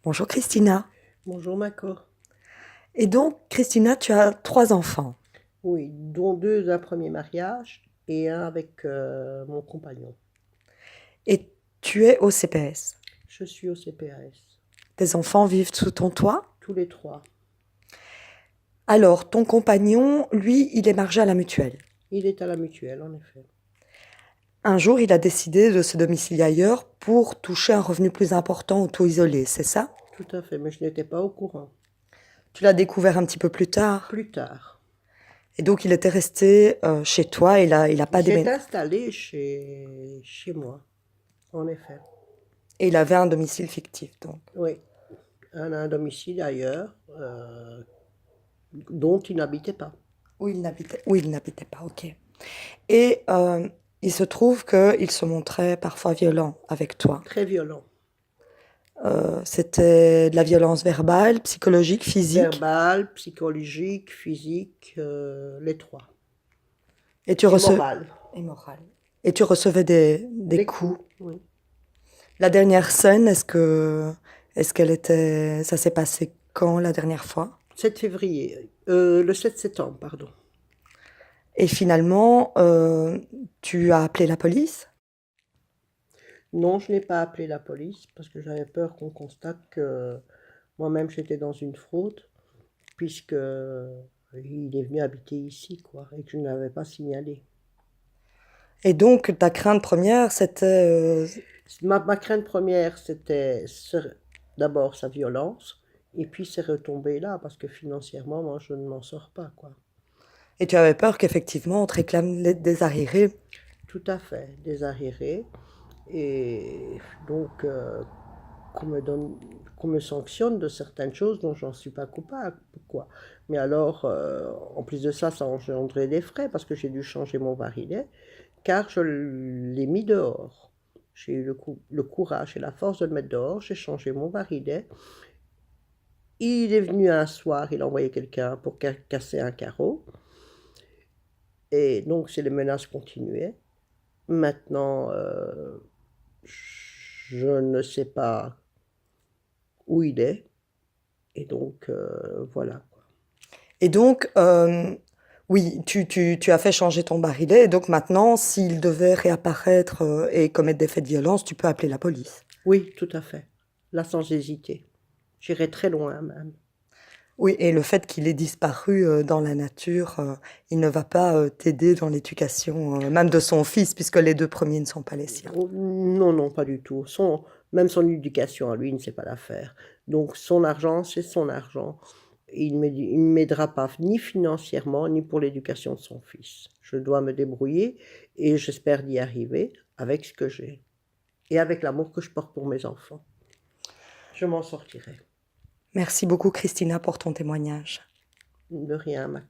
Bonjour Christina. Bonjour Mako. Et donc, Christina, tu as 3 enfants Oui, dont deux d'un premier mariage et un avec mon compagnon. et tu es au CPS. Je suis au CPAS. Tes enfants vivent sous ton toit. Tous les trois. Alors, ton compagnon, lui, il est margé à la mutuelle. Il est à la mutuelle, en effet. Un jour, il a décidé de se domicilier ailleurs pour toucher un revenu plus important au taux isolé, c'est ça? Tout à fait, mais je n'étais pas au courant. Tu l'as découvert un petit peu plus tard. Plus tard, Et donc, il était resté chez toi, il a il pas s'est déménagé. installé chez moi, en effet. Et il avait un domicile fictif, donc. Oui, un domicile ailleurs, dont il n'habitait pas. Où il n'habitait pas, ok. Et il se trouve qu'il se montrait parfois violent avec toi. Très violent. C'était de la violence verbale, psychologique, physique. Verbal, psychologique, physique, les trois. Et tu Et recevais... moral. Et morale. Et tu recevais des Des coups. coups, oui. La dernière scène, est-ce qu'elle était... Ça s'est passé quand la dernière fois? 7 février, le 7 septembre, pardon. Et finalement, tu as appelé la police? Non, je n'ai pas appelé la police parce que j'avais peur qu'on constate que moi-même j'étais dans une fraude, puisque il est venu habiter ici, quoi, et que je ne l'avais pas signalé. Et donc, ta crainte première, c'était... Ma crainte première, c'était d'abord sa violence, et puis c'est retombé là, parce que financièrement, moi, je ne m'en sors pas, quoi. Et tu avais peur qu'effectivement, on te réclame des arriérés. Tout à fait, des arriérés, et donc qu'on me donne, qu'on me sanctionne de certaines choses dont j'en suis pas coupable, quoi. Mais alors, en plus de ça, ça a engendré des frais parce que j'ai dû changer mon barillet, car je l'ai mis dehors. J'ai eu le courage et la force de le mettre dehors, j'ai changé mon barillet. Il est venu un soir, il a envoyé quelqu'un pour casser un carreau, et donc c'est les menaces continuaient. Maintenant, je ne sais pas où il est, et donc voilà. Et donc, oui, tu as fait changer ton barillet. Et donc maintenant, s'il devait réapparaître et commettre des faits de violence, tu peux appeler la police. Oui, tout à fait. Là, sans hésiter. J'irai très loin même. Oui, et le fait qu'il ait disparu dans la nature, il ne va pas t'aider dans l'éducation, même de son fils, puisque les 2 premiers ne sont pas les siens. Oh, non, non, pas du tout. Même son éducation à lui, il ne sait pas la faire. Donc son argent, c'est son argent. Il ne m'aidera pas ni financièrement, ni pour l'éducation de son fils. Je dois me débrouiller et j'espère d'y arriver avec ce que j'ai et avec l'amour que je porte pour mes enfants. Je m'en sortirai. Merci beaucoup, Christina, pour ton témoignage. De rien, ma